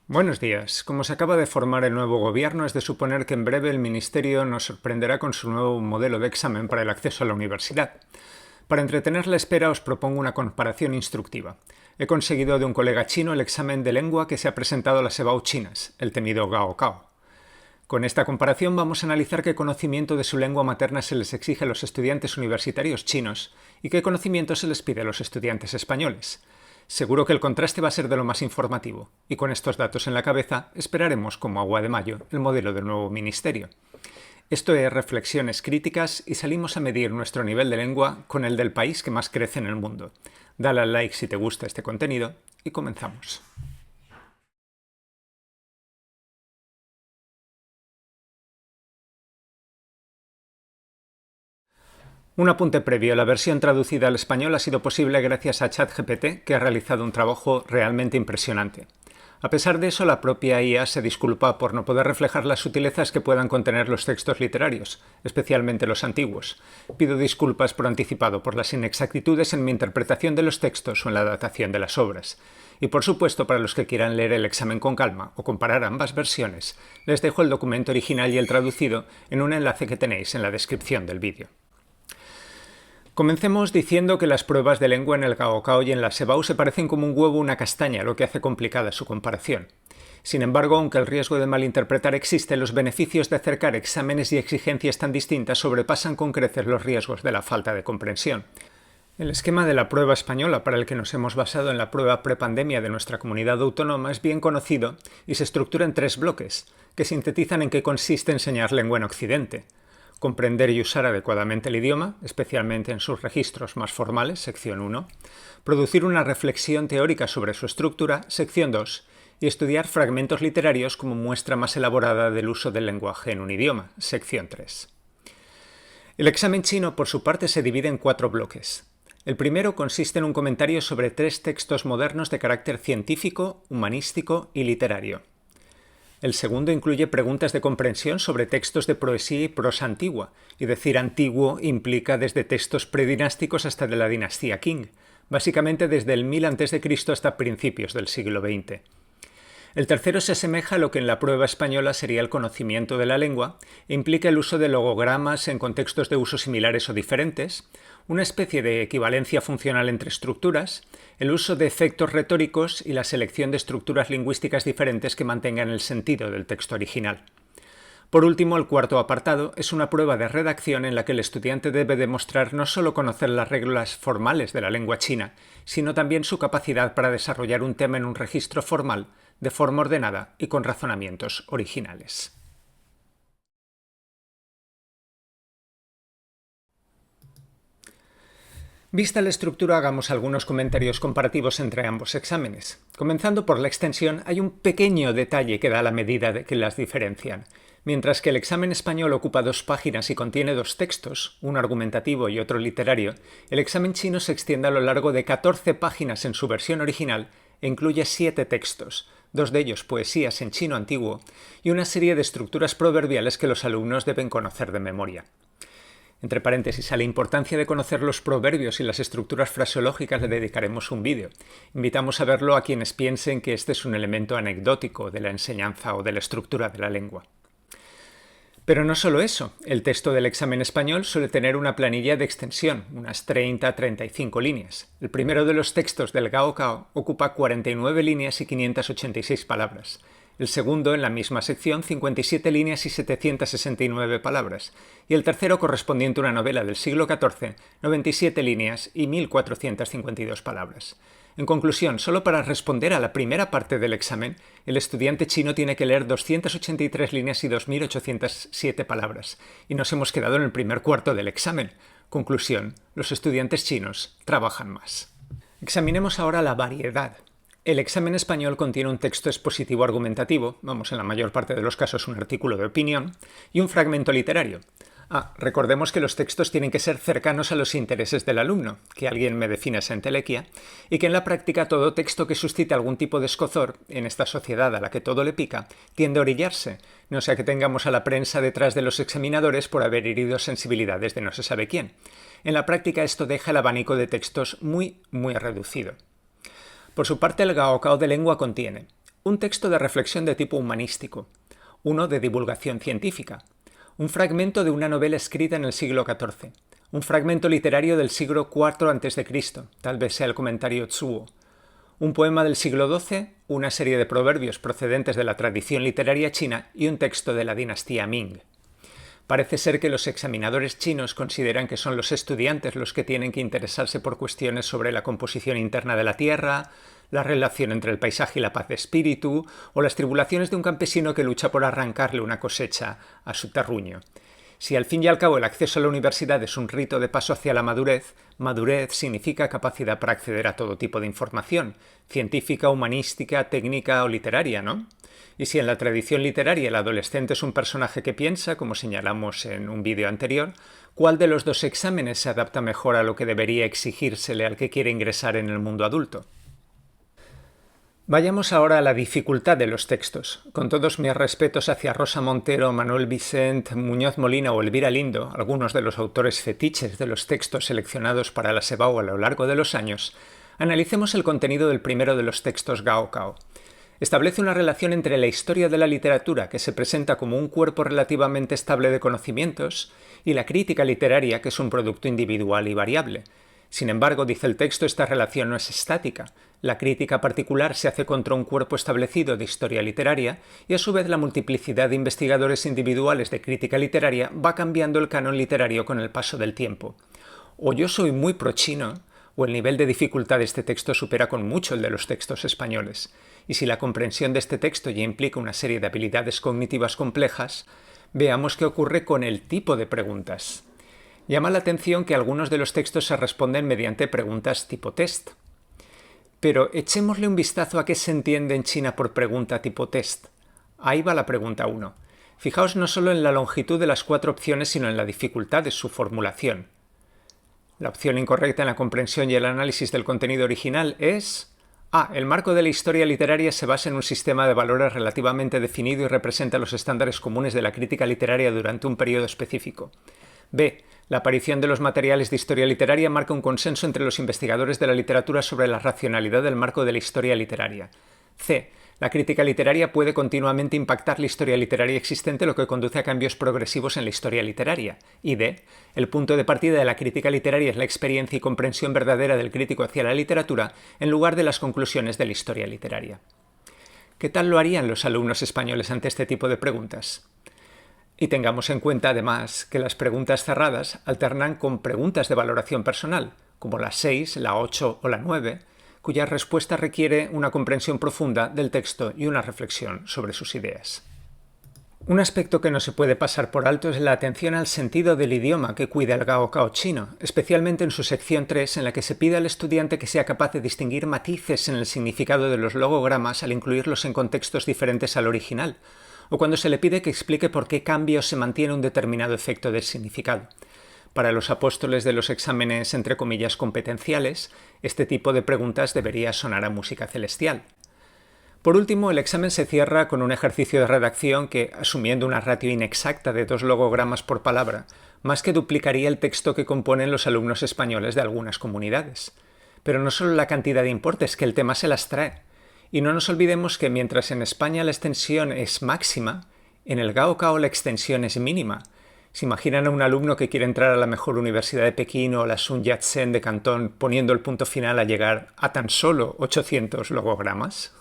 Buenos días. Como se acaba de formar el nuevo gobierno, es de suponer que en breve el Ministerio nos sorprenderá con su nuevo modelo de examen para el acceso a la universidad. Para entretener la espera os propongo una comparación instructiva. He conseguido de un colega chino el examen de lengua que se ha presentado a las EBAU chinas, el temido Gaokao. Con esta comparación vamos a analizar qué conocimiento de su lengua materna se les exige a los estudiantes universitarios chinos y qué conocimiento se les pide a los estudiantes españoles. Seguro que el contraste va a ser de lo más informativo, y con estos datos en la cabeza esperaremos como agua de mayo el modelo del nuevo ministerio. Esto es Reflexiones Críticas y salimos a medir nuestro nivel de lengua con el del país que más crece en el mundo. Dale al like si te gusta este contenido y comenzamos. Un apunte previo. La versión traducida al español ha sido posible gracias a ChatGPT, que ha realizado un trabajo realmente impresionante. A pesar de eso, la propia IA se disculpa por no poder reflejar las sutilezas que puedan contener los textos literarios, especialmente los antiguos. Pido disculpas por anticipado por las inexactitudes en mi interpretación de los textos o en la datación de las obras. Y por supuesto, para los que quieran leer el examen con calma o comparar ambas versiones, les dejo el documento original y el traducido en un enlace que tenéis en la descripción del vídeo. Comencemos diciendo que las pruebas de lengua en el Gaokao y en la EBAU se parecen como un huevo o una castaña, lo que hace complicada su comparación. Sin embargo, aunque el riesgo de malinterpretar existe, los beneficios de acercar exámenes y exigencias tan distintas sobrepasan con crecer los riesgos de la falta de comprensión. El esquema de la prueba española, para el que nos hemos basado en la prueba prepandemia de nuestra comunidad autónoma, es bien conocido y se estructura en 3 bloques, que sintetizan en qué consiste enseñar lengua en Occidente. Comprender y usar adecuadamente el idioma, especialmente en sus registros más formales, sección 1, producir una reflexión teórica sobre su estructura, sección 2, y estudiar fragmentos literarios como muestra más elaborada del uso del lenguaje en un idioma, sección 3. El examen chino, por su parte, se divide en 4 bloques. El primero consiste en un comentario sobre 3 textos modernos de carácter científico, humanístico y literario. El segundo incluye preguntas de comprensión sobre textos de poesía y prosa antigua, y decir antiguo implica desde textos predinásticos hasta de la dinastía Qing, básicamente desde el 1000 a.C. hasta principios del siglo XX. El tercero se asemeja a lo que en la prueba española sería el conocimiento de la lengua e implica el uso de logogramas en contextos de uso similares o diferentes, una especie de equivalencia funcional entre estructuras, el uso de efectos retóricos y la selección de estructuras lingüísticas diferentes que mantengan el sentido del texto original. Por último, el cuarto apartado es una prueba de redacción en la que el estudiante debe demostrar no solo conocer las reglas formales de la lengua china, sino también su capacidad para desarrollar un tema en un registro formal, de forma ordenada y con razonamientos originales. Vista la estructura, hagamos algunos comentarios comparativos entre ambos exámenes. Comenzando por la extensión, hay un pequeño detalle que da la medida de que las diferencian. Mientras que el examen español ocupa 2 páginas y contiene 2 textos, uno argumentativo y otro literario, el examen chino se extiende a lo largo de 14 páginas en su versión original e incluye 7 textos, 2 de ellos poesías en chino antiguo y una serie de estructuras proverbiales que los alumnos deben conocer de memoria. Entre paréntesis, a la importancia de conocer los proverbios y las estructuras fraseológicas le dedicaremos un vídeo. Invitamos a verlo a quienes piensen que este es un elemento anecdótico de la enseñanza o de la estructura de la lengua. Pero no solo eso, el texto del examen español suele tener una planilla de extensión, unas 30 a 35 líneas. El primero de los textos del Gaokao ocupa 49 líneas y 586 palabras. El segundo, en la misma sección, 57 líneas y 769 palabras. Y el tercero, correspondiente a una novela del siglo XIV, 97 líneas y 1452 palabras. En conclusión, solo para responder a la primera parte del examen, el estudiante chino tiene que leer 283 líneas y 2807 palabras. Y nos hemos quedado en el primer cuarto del examen. Conclusión, los estudiantes chinos trabajan más. Examinemos ahora la variedad. El examen español contiene un texto expositivo argumentativo, vamos, en la mayor parte de los casos un artículo de opinión, y un fragmento literario. Recordemos que los textos tienen que ser cercanos a los intereses del alumno, que alguien me defina esa entelequia, y que en la práctica todo texto que suscite algún tipo de escozor, en esta sociedad a la que todo le pica, tiende a orillarse, no sea que tengamos a la prensa detrás de los examinadores por haber herido sensibilidades de no se sabe quién. En la práctica esto deja el abanico de textos muy reducido. Por su parte, el Gaokao de lengua contiene un texto de reflexión de tipo humanístico, uno de divulgación científica, un fragmento de una novela escrita en el siglo XIV, un fragmento literario del siglo IV a.C., tal vez sea el comentario Tzuo, un poema del siglo XII, una serie de proverbios procedentes de la tradición literaria china y un texto de la dinastía Ming. Parece ser que los examinadores chinos consideran que son los estudiantes los que tienen que interesarse por cuestiones sobre la composición interna de la Tierra, la relación entre el paisaje y la paz de espíritu, o las tribulaciones de un campesino que lucha por arrancarle una cosecha a su terruño. Si al fin y al cabo el acceso a la universidad es un rito de paso hacia la madurez, madurez significa capacidad para acceder a todo tipo de información, científica, humanística, técnica o literaria, ¿no? Y si en la tradición literaria el adolescente es un personaje que piensa, como señalamos en un vídeo anterior, ¿cuál de los dos exámenes se adapta mejor a lo que debería exigírsele al que quiere ingresar en el mundo adulto? Vayamos ahora a la dificultad de los textos. Con todos mis respetos hacia Rosa Montero, Manuel Vicent, Muñoz Molina o Elvira Lindo, algunos de los autores fetiches de los textos seleccionados para la SEBAU a lo largo de los años, analicemos el contenido del primero de los textos Gaokao. Establece una relación entre la historia de la literatura, que se presenta como un cuerpo relativamente estable de conocimientos, y la crítica literaria, que es un producto individual y variable. Sin embargo, dice el texto, esta relación no es estática. La crítica particular se hace contra un cuerpo establecido de historia literaria y a su vez la multiplicidad de investigadores individuales de crítica literaria va cambiando el canon literario con el paso del tiempo. O yo soy muy pro-chino, o el nivel de dificultad de este texto supera con mucho el de los textos españoles. Y si la comprensión de este texto ya implica una serie de habilidades cognitivas complejas, veamos qué ocurre con el tipo de preguntas. Llama la atención que algunos de los textos se responden mediante preguntas tipo test. Pero echémosle un vistazo a qué se entiende en China por pregunta tipo test. Ahí va la pregunta 1. Fijaos no solo en la longitud de las 4 opciones, sino en la dificultad de su formulación. La opción incorrecta en la comprensión y el análisis del contenido original es A. El marco de la historia literaria se basa en un sistema de valores relativamente definido y representa los estándares comunes de la crítica literaria durante un periodo específico. B. La aparición de los materiales de historia literaria marca un consenso entre los investigadores de la literatura sobre la racionalidad del marco de la historia literaria. C. La crítica literaria puede continuamente impactar la historia literaria existente, lo que conduce a cambios progresivos en la historia literaria. Y D. El punto de partida de la crítica literaria es la experiencia y comprensión verdadera del crítico hacia la literatura, en lugar de las conclusiones de la historia literaria. ¿Qué tal lo harían los alumnos españoles ante este tipo de preguntas? Y tengamos en cuenta, además, que las preguntas cerradas alternan con preguntas de valoración personal, como la 6, la 8 o la 9, cuya respuesta requiere una comprensión profunda del texto y una reflexión sobre sus ideas. Un aspecto que no se puede pasar por alto es la atención al sentido del idioma que cuida el Gaokao chino, especialmente en su sección 3, en la que se pide al estudiante que sea capaz de distinguir matices en el significado de los logogramas al incluirlos en contextos diferentes al original, o cuando se le pide que explique por qué cambia o se mantiene un determinado efecto del significado. Para los apóstoles de los exámenes entre comillas competenciales, este tipo de preguntas debería sonar a música celestial. Por último, el examen se cierra con un ejercicio de redacción que, asumiendo una ratio inexacta de 2 logogramas por palabra, más que duplicaría el texto que componen los alumnos españoles de algunas comunidades. Pero no solo la cantidad importa, es que el tema se las trae. Y no nos olvidemos que mientras en España la extensión es máxima, en el Gaokao la extensión es mínima. ¿Se imaginan a un alumno que quiere entrar a la mejor universidad de Pekín o a la Sun Yat-sen de Cantón poniendo el punto final a llegar a tan solo 800 logogramas?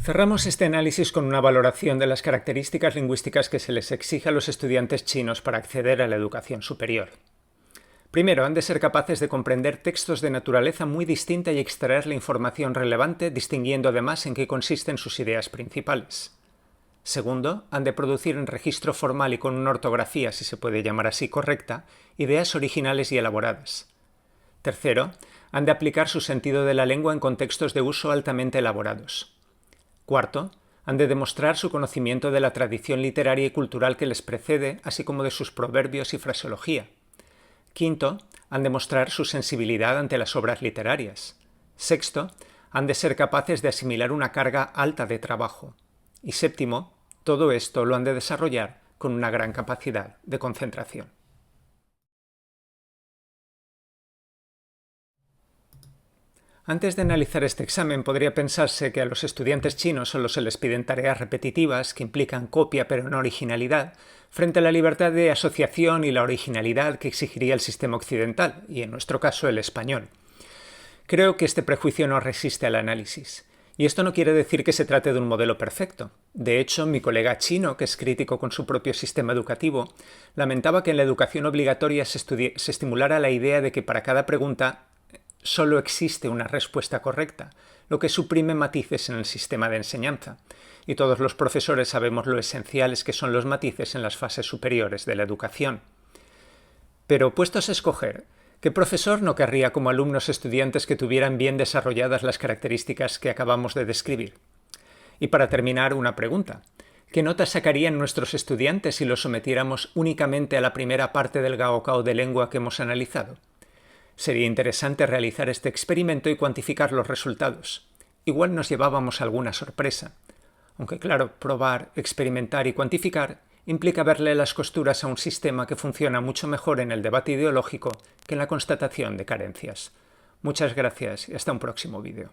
Cerramos este análisis con una valoración de las características lingüísticas que se les exige a los estudiantes chinos para acceder a la educación superior. Primero, han de ser capaces de comprender textos de naturaleza muy distinta y extraer la información relevante, distinguiendo además en qué consisten sus ideas principales. Segundo, han de producir en registro formal y con una ortografía, si se puede llamar así, correcta, ideas originales y elaboradas. Tercero, han de aplicar su sentido de la lengua en contextos de uso altamente elaborados. Cuarto, han de demostrar su conocimiento de la tradición literaria y cultural que les precede, así como de sus proverbios y fraseología. Quinto, han de mostrar su sensibilidad ante las obras literarias. Sexto, han de ser capaces de asimilar una carga alta de trabajo. Y séptimo, todo esto lo han de desarrollar con una gran capacidad de concentración. Antes de analizar este examen, podría pensarse que a los estudiantes chinos solo se les piden tareas repetitivas que implican copia pero no originalidad, frente a la libertad de asociación y la originalidad que exigiría el sistema occidental, y en nuestro caso el español. Creo que este prejuicio no resiste al análisis. Y esto no quiere decir que se trate de un modelo perfecto. De hecho, mi colega chino, que es crítico con su propio sistema educativo, lamentaba que en la educación obligatoria se estimulara la idea de que para cada pregunta solo existe una respuesta correcta, lo que suprime matices en el sistema de enseñanza. Y todos los profesores sabemos lo esenciales que son los matices en las fases superiores de la educación. Pero puestos a escoger, ¿qué profesor no querría como alumnos estudiantes que tuvieran bien desarrolladas las características que acabamos de describir? Y para terminar, una pregunta. ¿Qué notas sacarían nuestros estudiantes si los sometiéramos únicamente a la primera parte del Gaokao de lengua que hemos analizado? Sería interesante realizar este experimento y cuantificar los resultados. Igual nos llevábamos alguna sorpresa. Aunque claro, probar, experimentar y cuantificar implica verle las costuras a un sistema que funciona mucho mejor en el debate ideológico que en la constatación de carencias. Muchas gracias y hasta un próximo vídeo.